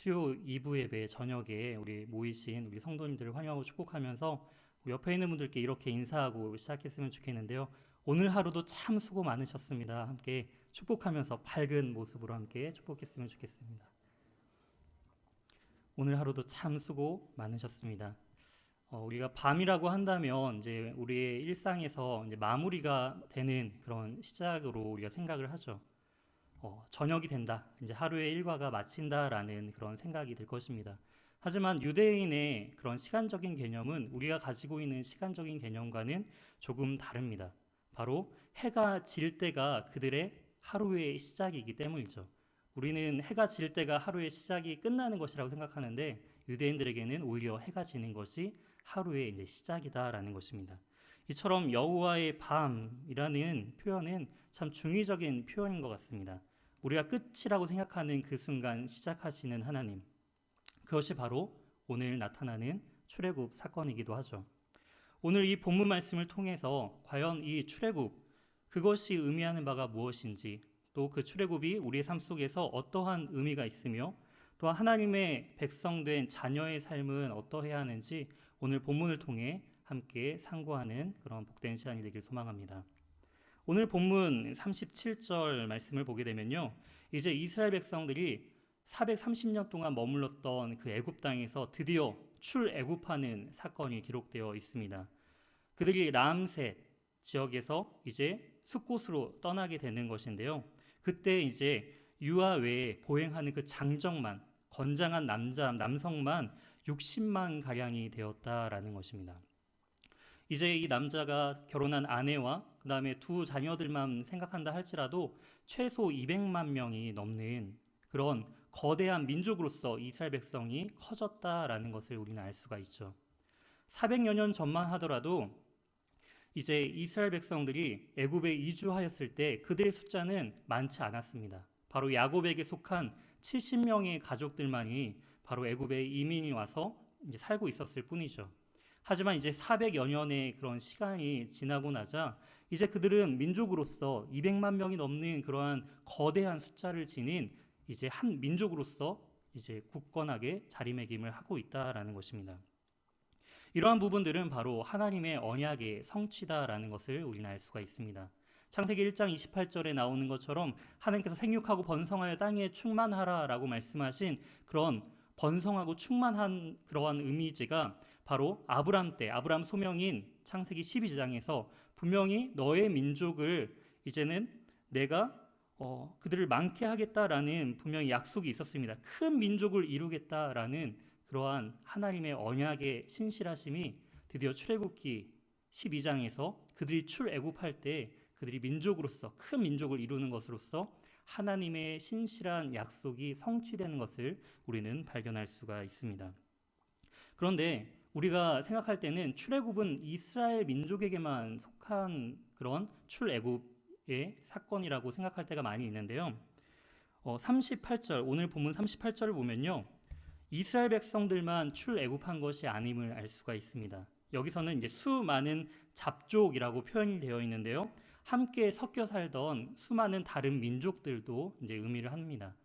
수요 2부 예배 저녁에 우리 모이신 우리 성도님들을 환영하고 축복하면서 우리 옆에 있는 분들께 이렇게 인사하고 시작했으면 좋겠는데요. 오늘 하루도 참 수고 많으셨습니다. 함께 축복하면서 밝은 모습으로 함께 축복했으면 좋겠습니다. 오늘 하루도 참 수고 많으셨습니다. 우리가 밤이라고 한다면 이제 우리의 일상에서 이제 마무리가 되는 그런 시작으로 우리가 생각을 하죠. 저녁이 된다. 이제 하루의 일과가 마친다라는 그런 생각이 들 것입니다. 하지만 유대인의 그런 시간적인 개념은 우리가 가지고 있는 시간적인 개념과는 조금 다릅니다. 바로 해가 질 때가 그들의 하루의 시작이기 때문이죠. 우리는 해가 질 때가 하루의 시작이 끝나는 것이라고 생각하는데 유대인들에게는 오히려 해가 지는 것이 하루의 이제 시작이다라는 것입니다. 이처럼 여호와의 밤이라는 표현은 참 중의적인 표현인 것 같습니다. 우리가 끝이라고 생각하는 그 순간 시작하시는 하나님, 그것이 바로 오늘 나타나는 출애굽 사건이기도 하죠. 오늘 이 본문 말씀을 통해서 과연 이 출애굽, 그것이 의미하는 바가 무엇인지, 또 그 출애굽이 우리의 삶 속에서 어떠한 의미가 있으며 또 하나님의 백성된 자녀의 삶은 어떠해야 하는지 오늘 본문을 통해 함께 상고하는 그런 복된 시간이 되길 소망합니다. 오늘 본문 37절 말씀을 보게 되면요, 이제 이스라엘 백성들이 430년 동안 머물렀던 그 애굽 땅에서 드디어 출애굽하는 사건이 기록되어 있습니다. 그들이 람셋 지역에서 이제 숲곳으로 떠나게 되는 것인데요. 그때 이제 유아 외에 보행하는 그 장정만, 건장한 남성만 60만 가량이 되었다라는 것입니다. 이제 이 남자가 결혼한 아내와 그 다음에 두 자녀들만 생각한다 할지라도 최소 200만 명이 넘는 그런 거대한 민족으로서 이스라엘 백성이 커졌다라는 것을 우리는 알 수가 있죠. 400여 년 전만 하더라도 이제 이스라엘 백성들이 애굽에 이주하였을 때 그들의 숫자는 많지 않았습니다. 바로 야곱에게 속한 70명의 가족들만이 바로 애굽에 이민이 와서 이제 살고 있었을 뿐이죠. 하지만 이제 400여 년의 그런 시간이 지나고 나자 이제 그들은 민족으로서 200만 명이 넘는 그러한 거대한 숫자를 지닌 이제 한 민족으로서 이제 굳건하게 자리매김을 하고 있다라는 것입니다. 이러한 부분들은 바로 하나님의 언약의 성취다라는 것을 우리는 알 수가 있습니다. 창세기 1장 28절에 나오는 것처럼 하나님께서 생육하고 번성하여 땅에 충만하라라고 말씀하신 그런 번성하고 충만한 그러한 이미지가 바로 아브람 때, 아브람 소명인 창세기 12장에서 분명히 너의 민족을 이제는 내가 그들을 많게 하겠다라는 분명히 약속이 있었습니다. 큰 민족을 이루겠다라는 그러한 하나님의 언약의 신실하심이 드디어 출애굽기 12장에서 그들이 출애굽할 때 그들이 민족으로서 큰 민족을 이루는 것으로서 하나님의 신실한 약속이 성취되는 것을 우리는 발견할 수가 있습니다. 그런데 우리가 생각할 때는 출애굽은 이스라엘 민족에게만 속한 그런 출애굽의 사건이라고 생각할 때가 많이 있는데요. 38절, 오늘 본문 38절을 보면요, 이스라엘 백성들만 출애굽한 것이 아님을 알 수가 있습니다. 여기서는 이제 수많은 잡족이라고 표현이 되어 있는데요, 함께 섞여 살던 수많은 다른 민족들도 이제 의미를 합니다.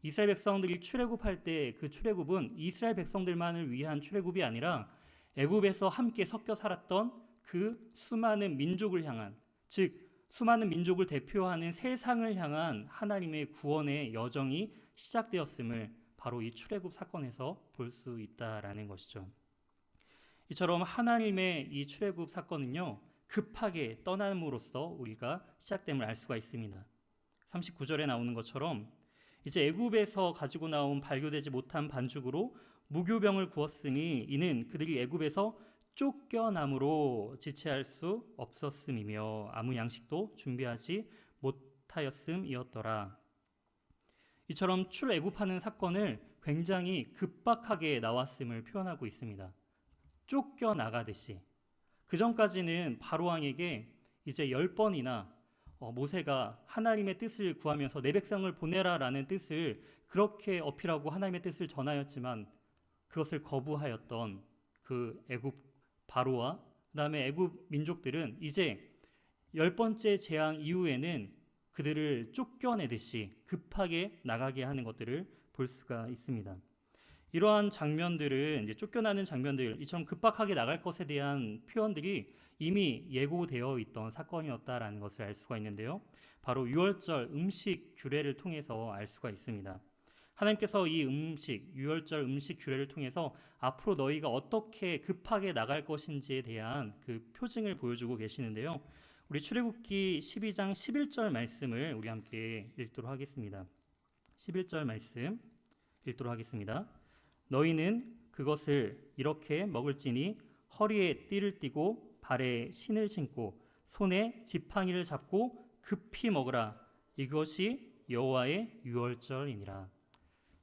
이스라엘 백성들이 출애굽할 때 그 출애굽은 이스라엘 백성들만을 위한 출애굽이 아니라 애굽에서 함께 섞여 살았던 그 수많은 민족을 향한, 즉 수많은 민족을 대표하는 세상을 향한 하나님의 구원의 여정이 시작되었음을 바로 이 출애굽 사건에서 볼 수 있다라는 것이죠. 이처럼 하나님의 이 출애굽 사건은요, 급하게 떠남으로써 우리가 시작됨을 알 수가 있습니다. 39절에 나오는 것처럼 이제 애굽에서 가지고 나온 발교되지 못한 반죽으로 무교병을 구웠으니 이는 그들이 애굽에서 쫓겨남으로 지체할 수 없었음이며 아무 양식도 준비하지 못하였음이었더라. 이처럼 출애굽하는 사건을 굉장히 급박하게 나왔음을 표현하고 있습니다. 쫓겨나가듯이. 그 전까지는 바로왕에게 이제 10번이나 모세가 하나님의 뜻을 구하면서 내 백성을 보내라라는 뜻을 그렇게 어필하고 하나님의 뜻을 전하였지만 그것을 거부하였던 그 애굽 바로와 그다음에 애굽 민족들은 이제 10번째 재앙 이후에는 그들을 쫓겨내듯이 급하게 나가게 하는 것들을 볼 수가 있습니다. 이러한 장면들은 이제 쫓겨나는 장면들, 이처럼 급박하게 나갈 것에 대한 표현들이 이미 예고되어 있던 사건이었다라는 것을 알 수가 있는데요. 바로 유월절 음식 규례를 통해서 알 수가 있습니다. 하나님께서 이 유월절 음식 규례를 통해서 앞으로 너희가 어떻게 급하게 나갈 것인지에 대한 그 표징을 보여주고 계시는데요. 우리 출애굽기 12장 11절 말씀을 우리 함께 읽도록 하겠습니다. 11절 말씀 읽도록 하겠습니다. 너희는 그것을 이렇게 먹을지니 허리에 띠를 띠고 발에 신을 신고 손에 지팡이를 잡고 급히 먹으라. 이것이 여호와의 유월절이니라.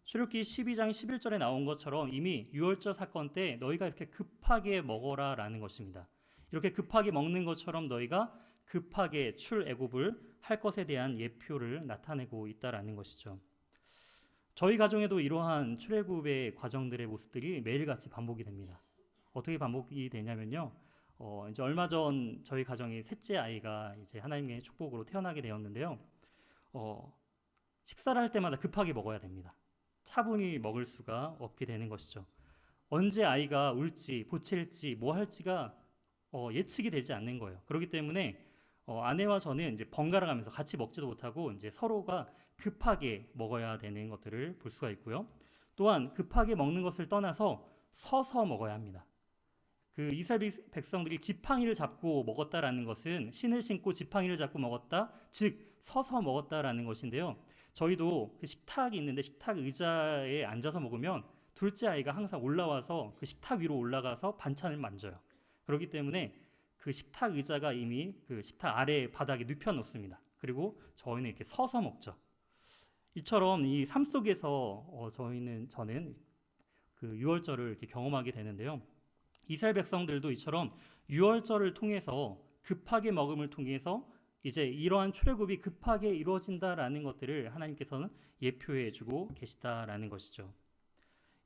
출애굽기 12장 11절에 나온 것처럼 이미 유월절 사건 때 너희가 이렇게 급하게 먹어라라는 것입니다. 이렇게 급하게 먹는 것처럼 너희가 급하게 출애굽을 할 것에 대한 예표를 나타내고 있다라는 것이죠. 저희 가정에도 이러한 출애굽의 과정들의 모습들이 매일같이 반복이 됩니다. 어떻게 반복이 되냐면요. 이제 얼마 전 저희 가정의 셋째 아이가 이제 하나님의 축복으로 태어나게 되었는데요. 식사를 할 때마다 급하게 먹어야 됩니다. 차분히 먹을 수가 없게 되는 것이죠. 언제 아이가 울지, 보채일지, 뭐 할지가 예측이 되지 않는 거예요. 그렇기 때문에 아내와 저는 이제 번갈아 가면서 같이 먹지도 못하고 이제 서로가 급하게 먹어야 되는 것들을 볼 수가 있고요. 또한 급하게 먹는 것을 떠나서 서서 먹어야 합니다. 그 이스라엘 백성들이 지팡이를 잡고 먹었다라는 것은 신을 신고 지팡이를 잡고 먹었다, 즉 서서 먹었다라는 것인데요. 저희도 그 식탁이 있는데 식탁 의자에 앉아서 먹으면 둘째 아이가 항상 올라와서 그 식탁 위로 올라가서 반찬을 만져요. 그렇기 때문에 그 식탁 의자가 이미 그 식탁 아래 바닥에 눕혀 놓습니다. 그리고 저희는 이렇게 서서 먹죠. 이처럼 이 삶 속에서 저는 그 유월절을 이렇게 경험하게 되는데요. 이스라엘 백성들도 이처럼 유월절을 통해서 급하게 먹음을 통해서 이제 이러한 출애굽이 급하게 이루어진다라는 것들을 하나님께서는 예표해 주고 계시다라는 것이죠.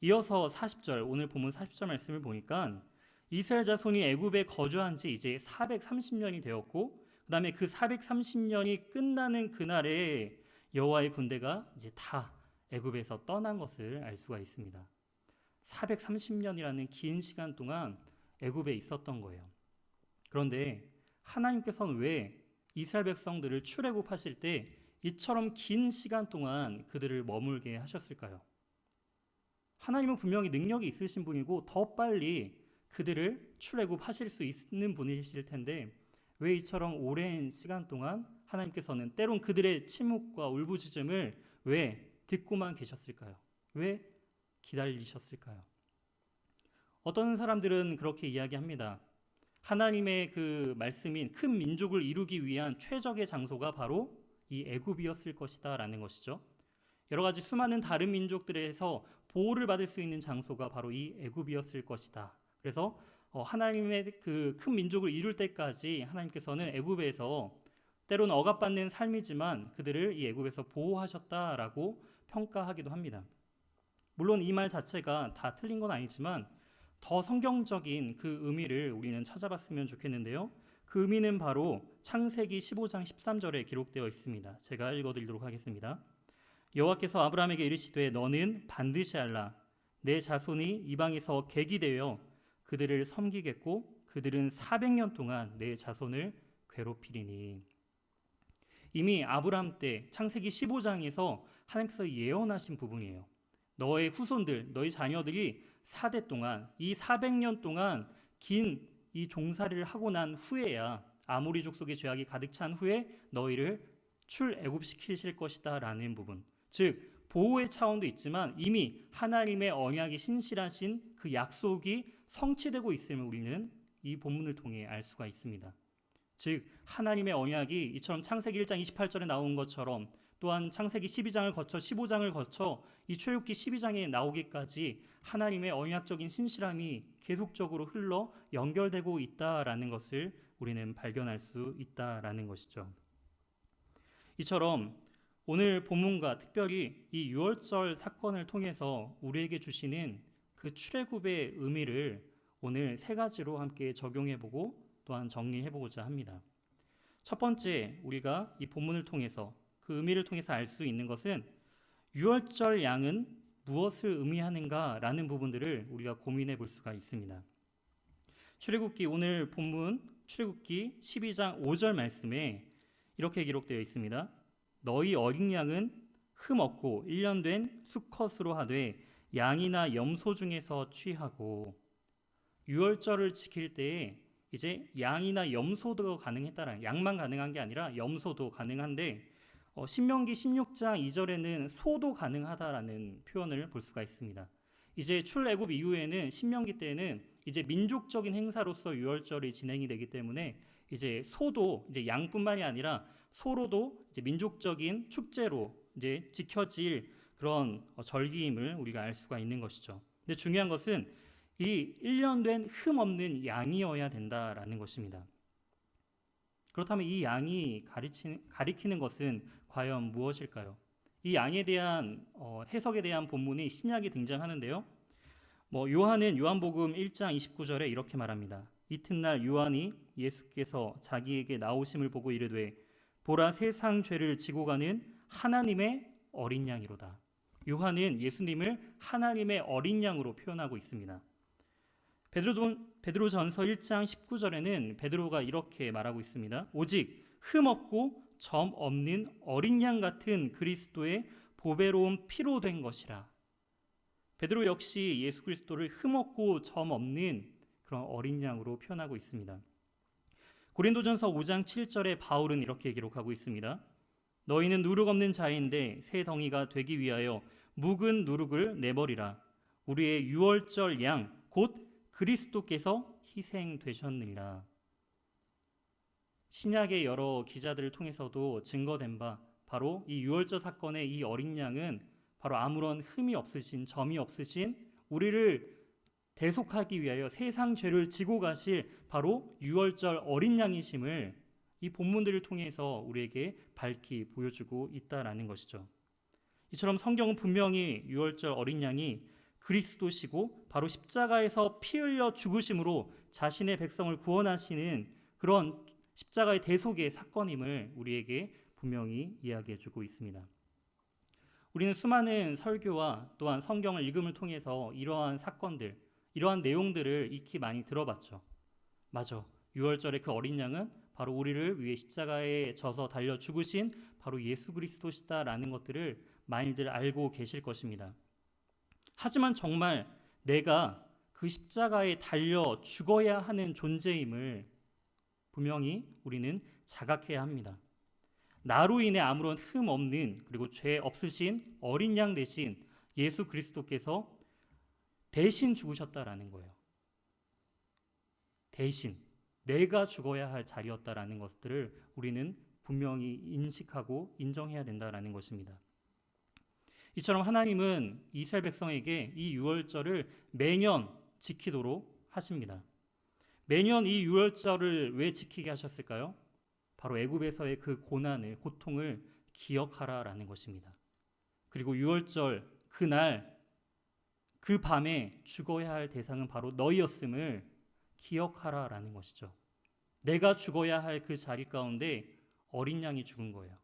이어서 40절, 오늘 본문 40절 말씀을 보니까 이스라엘 자손이 애굽에 거주한 지 이제 430년이 되었고, 그다음에 그 430년이 끝나는 그날에 여호와의 군대가 이제 다 애굽에서 떠난 것을 알 수가 있습니다. 430년이라는 긴 시간 동안 애굽에 있었던 거예요. 그런데 하나님께서는 왜 이스라엘 백성들을 출애굽하실 때 이처럼 긴 시간 동안 그들을 머물게 하셨을까요? 하나님은 분명히 능력이 있으신 분이고 더 빨리 그들을 출애굽하실 수 있는 분이실 텐데 왜 이처럼 오랜 시간 동안 하나님께서는 때론 그들의 침묵과 울부짖음을 왜 듣고만 계셨을까요? 왜 기다리셨을까요? 어떤 사람들은 그렇게 이야기합니다. 하나님의 그 말씀인 큰 민족을 이루기 위한 최적의 장소가 바로 이 애굽이었을 것이다 라는 것이죠. 여러 가지 수많은 다른 민족들에서 보호를 받을 수 있는 장소가 바로 이 애굽이었을 것이다. 그래서 하나님의 그 큰 민족을 이룰 때까지 하나님께서는 애굽에서 때로는 억압받는 삶이지만 그들을 이 애굽에서 보호하셨다라고 평가하기도 합니다. 물론 이 말 자체가 다 틀린 건 아니지만 더 성경적인 그 의미를 우리는 찾아봤으면 좋겠는데요. 그 의미는 바로 창세기 15장 13절에 기록되어 있습니다. 제가 읽어드리도록 하겠습니다. 여호와께서 아브라함에게 이르시되 너는 반드시 알라. 내 자손이 이방에서 객이 되어 그들을 섬기겠고 그들은 400년 동안 내 자손을 괴롭히리니. 이미 아브라함 때 창세기 15장에서 하나님께서 예언하신 부분이에요. 너의 후손들, 너희 자녀들이 4대 동안, 이 400년 동안 긴 이 종살이를 하고 난 후에야 아모리 족속의 죄악이 가득 찬 후에 너희를 출애굽시키실 것이다 라는 부분, 즉 보호의 차원도 있지만 이미 하나님의 언약이 신실하신 그 약속이 성취되고 있음을 우리는 이 본문을 통해 알 수가 있습니다. 즉 하나님의 언약이 이처럼 창세기 1장 28절에 나온 것처럼 또한 창세기 12장을 거쳐 15장을 거쳐 이 출애굽기 12장에 나오기까지 하나님의 언약적인 신실함이 계속적으로 흘러 연결되고 있다라는 것을 우리는 발견할 수 있다라는 것이죠. 이처럼 오늘 본문과 특별히 이 유월절 사건을 통해서 우리에게 주시는 그 출애굽의 의미를 오늘 세 가지로 함께 적용해보고 또한 정리해보고자 합니다. 첫 번째, 우리가 이 본문을 통해서 그 의미를 통해서 알 수 있는 것은 유월절 양은 무엇을 의미하는가라는 부분들을 우리가 고민해 볼 수가 있습니다. 출애굽기 오늘 본문 출애굽기 12장 5절 말씀에 이렇게 기록되어 있습니다. 너희 어린 양은 흠 없고 1년 된 수컷으로 하되 양이나 염소 중에서 취하고, 유월절을 지킬 때에 이제 양이나 염소도 가능했다라는, 양만 가능한 게 아니라 염소도 가능한데 신명기 16장 2절에는 소도 가능하다라는 표현을 볼 수가 있습니다. 이제 출애굽 이후에는 신명기 때는 이제 민족적인 행사로서 유월절이 진행이 되기 때문에 이제 소도 이제 양뿐만이 아니라 소로도 이제 민족적인 축제로 이제 지켜질 그런 절기임을 우리가 알 수가 있는 것이죠. 근데 중요한 것은 이 1년 된 흠 없는 양이어야 된다라는 것입니다. 그렇다면 이 양이 가리키는 것은 과연 무엇일까요? 이 양에 대한 해석에 대한 본문이 신약에 등장하는데요. 요한은 요한복음 1장 29절에 이렇게 말합니다. 이튿날 요한이 예수께서 자기에게 나오심을 보고 이르되 보라, 세상 죄를 지고 가는 하나님의 어린 양이로다. 요한은 예수님을 하나님의 어린 양으로 표현하고 있습니다. 베드로전서 1장 19절에는 베드로가 이렇게 말하고 있습니다. 오직 흠 없고 점 없는 어린 양 같은 그리스도의 보배로운 피로 된 것이라. 베드로 역시 예수 그리스도를 흠 없고 점 없는 그런 어린 양으로 표현하고 있습니다. 고린도전서 5장 7절에 바울은 이렇게 기록하고 있습니다. 너희는 누룩 없는 자인데 새 덩이가 되기 위하여 묵은 누룩을 내버리라. 우리의 유월절 양 곧 그리스도께서 희생되셨느니라. 신약의 여러 기자들을 통해서도 증거된 바 바로 이 유월절 사건의 이 어린 양은 바로 아무런 흠이 없으신, 점이 없으신 우리를 대속하기 위하여 세상 죄를 지고 가실 바로 유월절 어린 양이심을 이 본문들을 통해서 우리에게 밝히 보여주고 있다라는 것이죠. 이처럼 성경은 분명히 유월절 어린 양이 그리스도시고 바로 십자가에서 피 흘려 죽으심으로 자신의 백성을 구원하시는 그런 십자가의 대속의 사건임을 우리에게 분명히 이야기해주고 있습니다. 우리는 수많은 설교와 또한 성경을 읽음을 통해서 이러한 사건들, 이러한 내용들을 익히 많이 들어봤죠. 맞아, 유월절의 그 어린 양은 바로 우리를 위해 십자가에 져서 달려 죽으신 바로 예수 그리스도시다라는 것들을 많이들 알고 계실 것입니다. 하지만 정말 내가 그 십자가에 달려 죽어야 하는 존재임을 분명히 우리는 자각해야 합니다. 나로 인해 아무런 흠 없는 그리고 죄 없으신 어린 양 대신 예수 그리스도께서 대신 죽으셨다라는 거예요. 대신 내가 죽어야 할 자리였다라는 것들을 우리는 분명히 인식하고 인정해야 된다라는 것입니다. 이처럼 하나님은 이스라엘 백성에게 이 유월절을 매년 지키도록 하십니다. 매년 이 유월절을 왜 지키게 하셨을까요? 바로 애굽에서의 그 고난을, 고통을 기억하라라는 것입니다. 그리고 유월절 그날 그 밤에 죽어야 할 대상은 바로 너희였음을 기억하라라는 것이죠. 내가 죽어야 할 그 자리 가운데 어린 양이 죽은 거예요.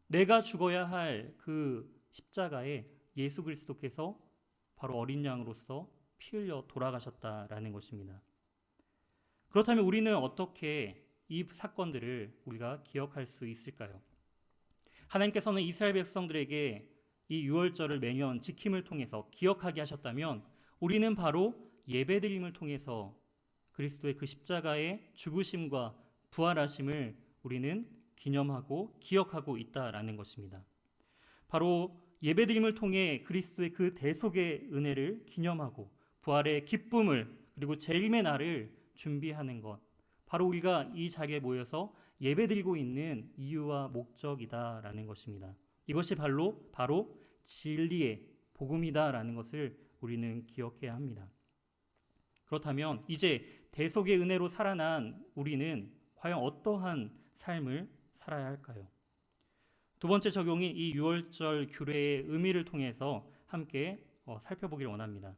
내가 죽어야 할 그 십자가에 예수 그리스도께서 바로 어린 양으로서 피 흘려 돌아가셨다라는 것입니다. 그렇다면 우리는 어떻게 이 사건들을 우리가 기억할 수 있을까요? 하나님께서는 이스라엘 백성들에게 이 유월절을 매년 지킴을 통해서 기억하게 하셨다면 우리는 바로 예배드림을 통해서 그리스도의 그 십자가의 죽으심과 부활하심을 우리는 기념하고 기억하고 있다라는 것입니다. 바로 예배드림을 통해 그리스도의 그 대속의 은혜를 기념하고 부활의 기쁨을 그리고 재림의 날을 준비하는 것, 바로 우리가 이 자리에 모여서 예배드리고 있는 이유와 목적이다라는 것입니다. 이것이 바로 진리의 복음이다라는 것을 우리는 기억해야 합니다. 그렇다면 이제 대속의 은혜로 살아난 우리는 과연 어떠한 삶을 살아야 할까요? 두 번째 적용이 이 유월절 규례의 의미를 통해서 함께 살펴보기를 원합니다.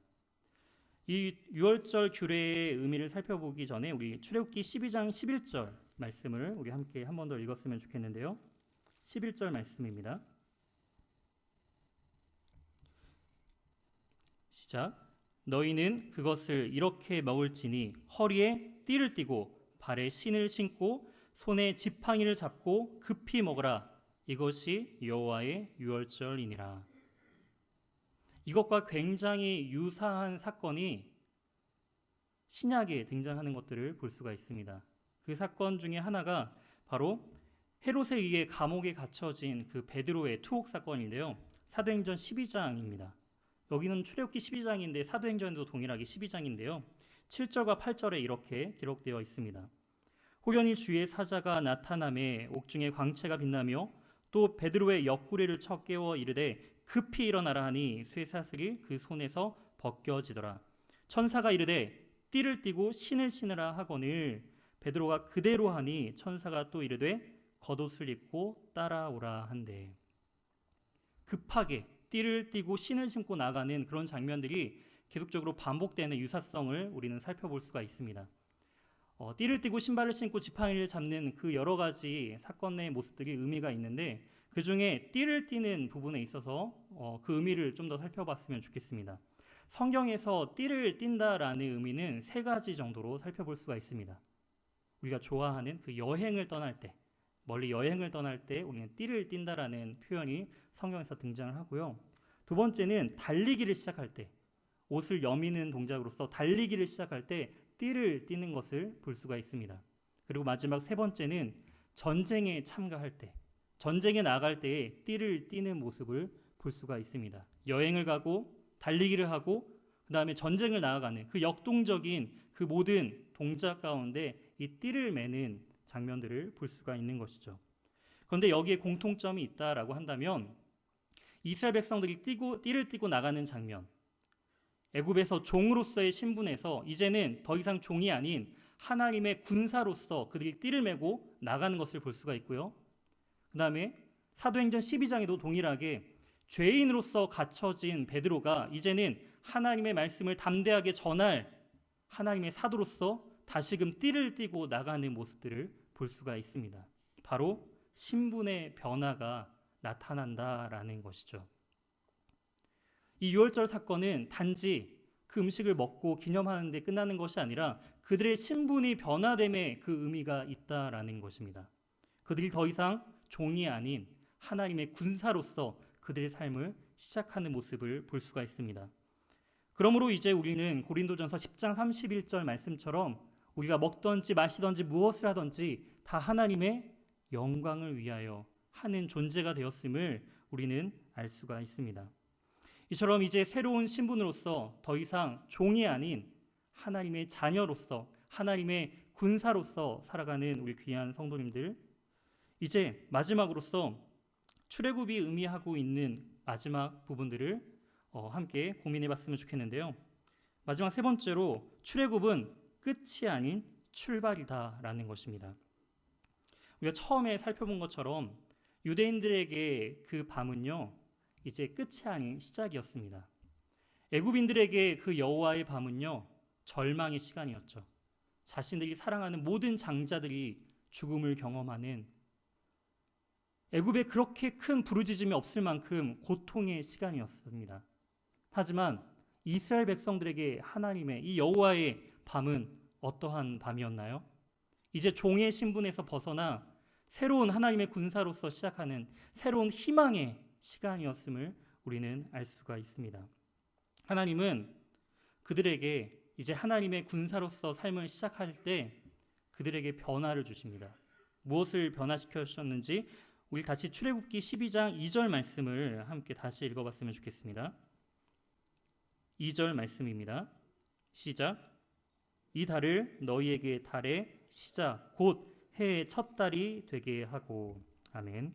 이 유월절 규례의 의미를 살펴보기 전에 우리 출애굽기 12장 11절 말씀을 우리 함께 한 번 더 읽었으면 좋겠는데요. 11절 말씀입니다. 시작. 너희는 그것을 이렇게 먹을지니 허리에 띠를 띠고 발에 신을 신고 손에 지팡이를 잡고 급히 먹으라. 이것이 여호와의 유월절이니라. 이것과 굉장히 유사한 사건이 신약에 등장하는 것들을 볼 수가 있습니다. 그 사건 중에 하나가 바로 헤롯에 의해 감옥에 갇혀진 그 베드로의 투옥 사건인데요. 사도행전 12장입니다. 여기는 출애굽기 12장인데 사도행전에도 동일하게 12장인데요. 7절과 8절에 이렇게 기록되어 있습니다. 호련히 주의 사자가 나타나매 옥중에 광채가 빛나며 또 베드로의 옆구리를 쳐 깨워 이르되 급히 일어나라 하니 쇠사슬이 그 손에서 벗겨지더라. 천사가 이르되 띠를 띠고 신을 신으라 하거늘 베드로가 그대로 하니 천사가 또 이르되 겉옷을 입고 따라오라 한대. 급하게 띠를 띠고 신을 신고 나가는 그런 장면들이 계속적으로 반복되는 유사성을 우리는 살펴볼 수가 있습니다. 띠를 띠고 신발을 신고 지팡이를 잡는 그 여러 가지 사건의 모습들이 의미가 있는데 그 중에 띠를 띠는 부분에 있어서 그 의미를 좀 더 살펴봤으면 좋겠습니다. 성경에서 띠를 띈다라는 의미는 세 가지 정도로 살펴볼 수가 있습니다. 우리가 좋아하는 그 여행을 떠날 때, 멀리 여행을 떠날 때 우리는 띠를 띈다라는 표현이 성경에서 등장을 하고요. 두 번째는 달리기를 시작할 때, 옷을 여미는 동작으로서 달리기를 시작할 때 띠를 띠는 것을 볼 수가 있습니다. 그리고 마지막 세 번째는 전쟁에 참가할 때, 전쟁에 나갈 때에 띠를 띠는 모습을 볼 수가 있습니다. 여행을 가고 달리기를 하고 그 다음에 전쟁을 나아가는 그 역동적인 그 모든 동작 가운데 이 띠를 매는 장면들을 볼 수가 있는 것이죠. 그런데 여기에 공통점이 있다라고 한다면 이스라엘 백성들이 띠를 띠고 나가는 장면, 애굽에서 종으로서의 신분에서 이제는 더 이상 종이 아닌 하나님의 군사로서 그들이 띠를 메고 나가는 것을 볼 수가 있고요. 그 다음에 사도행전 12장에도 동일하게 죄인으로서 갇혀진 베드로가 이제는 하나님의 말씀을 담대하게 전할 하나님의 사도로서 다시금 띠를 띠고 나가는 모습들을 볼 수가 있습니다. 바로 신분의 변화가 나타난다라는 것이죠. 이 유월절 사건은 단지 그 음식을 먹고 기념하는 데 끝나는 것이 아니라 그들의 신분이 변화됨에 그 의미가 있다라는 것입니다. 그들이 더 이상 종이 아닌 하나님의 군사로서 그들의 삶을 시작하는 모습을 볼 수가 있습니다. 그러므로 이제 우리는 고린도전서 10장 31절 말씀처럼 우리가 먹든지 마시든지 무엇을 하든지 다 하나님의 영광을 위하여 하는 존재가 되었음을 우리는 알 수가 있습니다. 이처럼 이제 새로운 신분으로서 더 이상 종이 아닌 하나님의 자녀로서 하나님의 군사로서 살아가는 우리 귀한 성도님들, 이제 마지막으로서 출애굽이 의미하고 있는 마지막 부분들을 함께 고민해 봤으면 좋겠는데요. 마지막 세 번째로 출애굽은 끝이 아닌 출발이다라는 것입니다. 우리가 처음에 살펴본 것처럼 유대인들에게 그 밤은요, 이제 끝이 아닌 시작이었습니다. 애굽인들에게 그 여호와의 밤은요, 절망의 시간이었죠. 자신들이 사랑하는 모든 장자들이 죽음을 경험하는, 애굽에 그렇게 큰 부르짖음이 없을 만큼 고통의 시간이었습니다. 하지만 이스라엘 백성들에게 하나님의 이 여호와의 밤은 어떠한 밤이었나요? 이제 종의 신분에서 벗어나 새로운 하나님의 군사로서 시작하는 새로운 희망의 시간이었음을 우리는 알 수가 있습니다. 하나님은 그들에게 이제 하나님의 군사로서 삶을 시작할 때 그들에게 변화를 주십니다. 무엇을 변화시켜 주셨는지 우리 다시 출애굽기 12장 2절 말씀을 함께 다시 읽어봤으면 좋겠습니다. 2절 말씀입니다. 시작. 이 달을 너희에게 달의 시작 곧 해의 첫 달이 되게 하고. 아멘.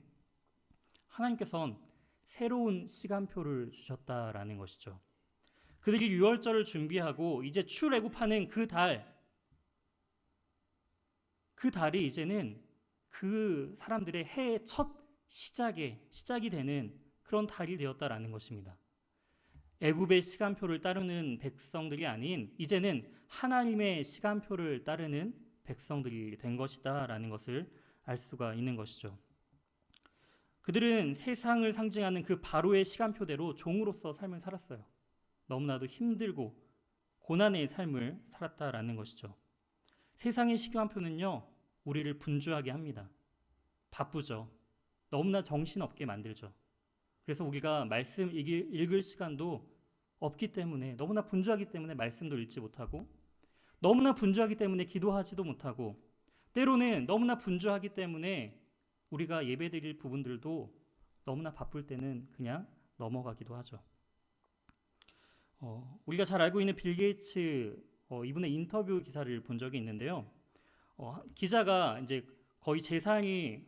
하나님께서는 새로운 시간표를 주셨다라는 것이죠. 그들이 유월절을 준비하고 이제 출애굽하는 그 달이 이제는 그 사람들의 해의 첫 시작이 되는 그런 달이 되었다라는 것입니다. 애굽의 시간표를 따르는 백성들이 아닌 이제는 하나님의 시간표를 따르는 백성들이 된 것이다라는 것을 알 수가 있는 것이죠. 그들은 세상을 상징하는 그 바로의 시간표대로 종으로서 삶을 살았어요. 너무나도 힘들고 고난의 삶을 살았다라는 것이죠. 세상의 시간표는요, 우리를 분주하게 합니다. 바쁘죠. 너무나 정신없게 만들죠. 그래서 우리가 말씀 읽을 시간도 없기 때문에, 너무나 분주하기 때문에 말씀도 읽지 못하고, 너무나 분주하기 때문에 기도하지도 못하고, 때로는 너무나 분주하기 때문에 우리가 예배드릴 부분들도 너무나 바쁠 때는 그냥 넘어가기도 하죠. 우리가 잘 알고 있는 빌 게이츠 이분의 인터뷰 기사를 본 적이 있는데요. 기자가 이제 거의 재산이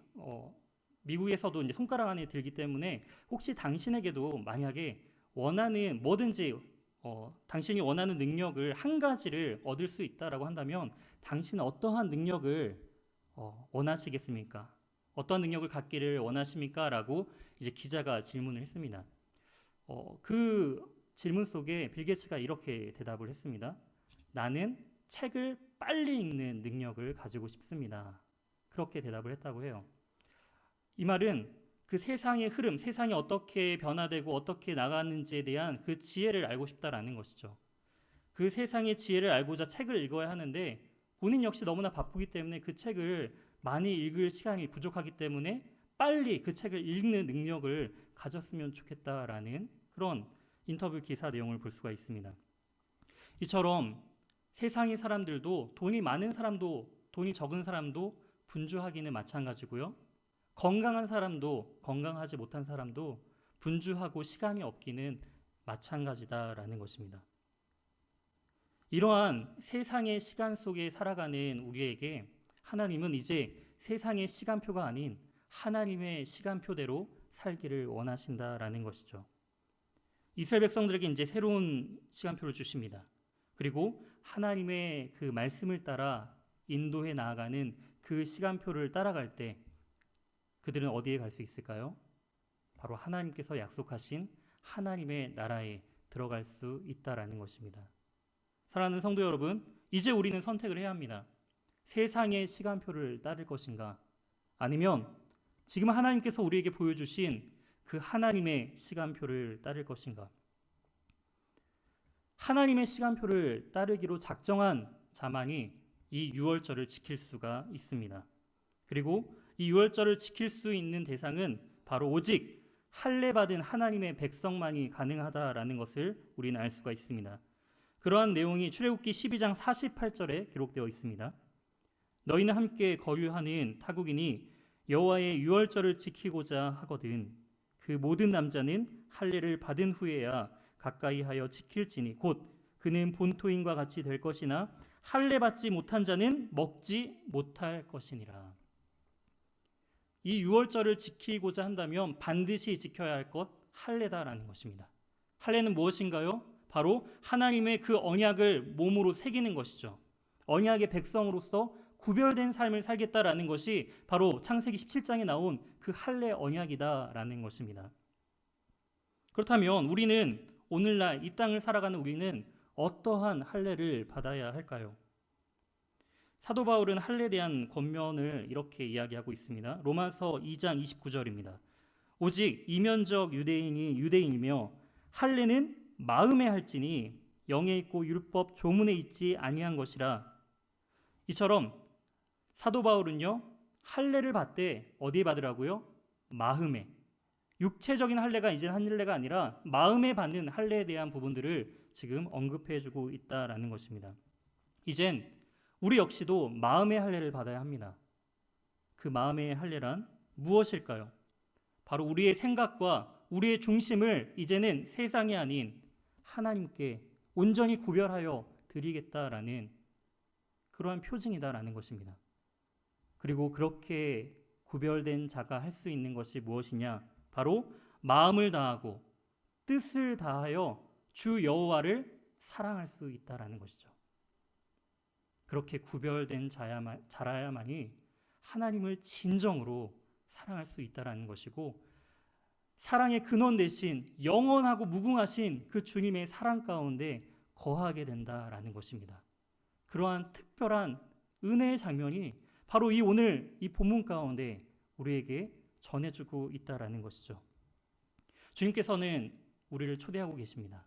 미국에서도 이제 손가락 안에 들기 때문에 혹시 당신에게도 만약에 원하는 뭐든지 당신이 원하는 능력을 한 가지를 얻을 수 있다라고 한다면 당신은 어떠한 능력을 원하시겠습니까? 어떤 능력을 갖기를 원하십니까? 라고 이제 기자가 질문을 했습니다. 그 질문 속에 빌 게이츠가 이렇게 대답을 했습니다. 나는 책을 빨리 읽는 능력을 가지고 싶습니다. 그렇게 대답을 했다고 해요. 이 말은 그 세상의 흐름, 세상이 어떻게 변화되고 어떻게 나가는지에 대한 그 지혜를 알고 싶다라는 것이죠. 그 세상의 지혜를 알고자 책을 읽어야 하는데 본인 역시 너무나 바쁘기 때문에 그 책을 많이 읽을 시간이 부족하기 때문에 빨리 그 책을 읽는 능력을 가졌으면 좋겠다라는 그런 인터뷰 기사 내용을 볼 수가 있습니다. 이처럼 세상의 사람들도 돈이 많은 사람도 돈이 적은 사람도 분주하기는 마찬가지고요. 건강한 사람도 건강하지 못한 사람도 분주하고 시간이 없기는 마찬가지다라는 것입니다. 이러한 세상의 시간 속에 살아가는 우리에게 하나님은 이제 세상의 시간표가 아닌 하나님의 시간표대로 살기를 원하신다라는 것이죠. 이스라엘 백성들에게 이제 새로운 시간표를 주십니다. 그리고 하나님의 그 말씀을 따라 인도해 나아가는 그 시간표를 따라갈 때 그들은 어디에 갈 수 있을까요? 바로 하나님께서 약속하신 하나님의 나라에 들어갈 수 있다라는 것입니다. 사랑하는 성도 여러분, 이제 우리는 선택을 해야 합니다. 세상의 시간표를 따를 것인가? 아니면 지금 하나님께서 우리에게 보여주신 그 하나님의 시간표를 따를 것인가? 하나님의 시간표를 따르기로 작정한 자만이 이 유월절을 지킬 수가 있습니다. 그리고 이 유월절을 지킬 수 있는 대상은 바로 오직 할례 받은 하나님의 백성만이 가능하다라는 것을 우리는 알 수가 있습니다. 그러한 내용이 출애굽기 12장 48절에 기록되어 있습니다. 너희는 함께 거류하는 타국인이 여호와의 유월절을 지키고자 하거든 그 모든 남자는 할례를 받은 후에야 가까이 하여 지킬지니 곧 그는 본토인과 같이 될 것이나 할례 받지 못한 자는 먹지 못할 것이니라. 이 유월절을 지키고자 한다면 반드시 지켜야 할 것 할례다라는 것입니다. 할례는 무엇인가요? 바로 하나님의 그 언약을 몸으로 새기는 것이죠. 언약의 백성으로서 구별된 삶을 살겠다라는 것이 바로 창세기 17장에 나온 그 할례 언약이다라는 것입니다. 그렇다면 우리는 오늘날 이 땅을 살아가는 우리는 어떠한 할례를 받아야 할까요? 사도 바울은 할례에 대한 권면을 이렇게 이야기하고 있습니다. 로마서 2장 29절입니다. 오직 이면적 유대인이 유대인이며 할례는 마음에 할지니 영에 있고 율법 조문에 있지 아니한 것이라. 이처럼 사도 바울은요, 할례를 받되 어디에 받으라고요? 마음에. 육체적인 할례가 이제는 할례가 아니라 마음에 받는 할례에 대한 부분들을 지금 언급해주고 있다라는 것입니다. 이젠 우리 역시도 마음의 할례를 받아야 합니다. 그 마음의 할례란 무엇일까요? 바로 우리의 생각과 우리의 중심을 이제는 세상이 아닌 하나님께 온전히 구별하여 드리겠다라는 그러한 표징이다라는 것입니다. 그리고 그렇게 구별된 자가 할 수 있는 것이 무엇이냐? 바로 마음을 다하고 뜻을 다하여 주 여호와를 사랑할 수 있다라는 것이죠. 그렇게 구별된 자라야만이 하나님을 진정으로 사랑할 수 있다라는 것이고, 사랑의 근원 대신 영원하고 무궁하신 그 주님의 사랑 가운데 거하게 된다라는 것입니다. 그러한 특별한 은혜의 장면이 바로 이 오늘 이 본문 가운데 우리에게 전해주고 있다라는 것이죠. 주님께서는 우리를 초대하고 계십니다.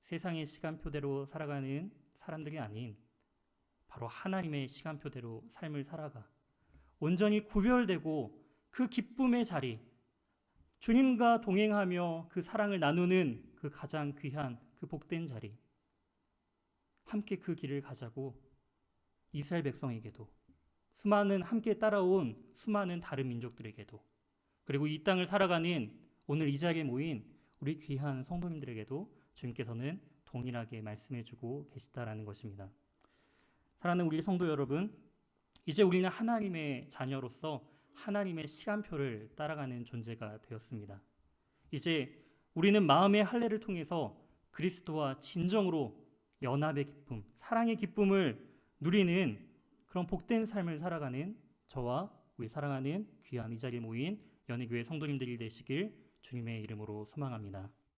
세상의 시간표대로 살아가는 사람들이 아닌 바로 하나님의 시간표대로 삶을 살아가 온전히 구별되고 그 기쁨의 자리, 주님과 동행하며 그 사랑을 나누는 그 가장 귀한 그 복된 자리, 함께 그 길을 가자고 이스라엘 백성에게도, 수많은 함께 따라온 수많은 다른 민족들에게도, 그리고 이 땅을 살아가는 오늘 이 자리에 모인 우리 귀한 성도님들에게도 주님께서는 동일하게 말씀해주고 계시다라는 것입니다. 사랑하는 우리 성도 여러분, 이제 우리는 하나님의 자녀로서 하나님의 시간표를 따라가는 존재가 되었습니다. 이제 우리는 마음의 할례를 통해서 그리스도와 진정으로 연합의 기쁨, 사랑의 기쁨을 누리는 그런 복된 삶을 살아가는 저와 우리 사랑하는 귀한 이 자리에 모인 연희교회 성도님들이 되시길 주님의 이름으로 소망합니다.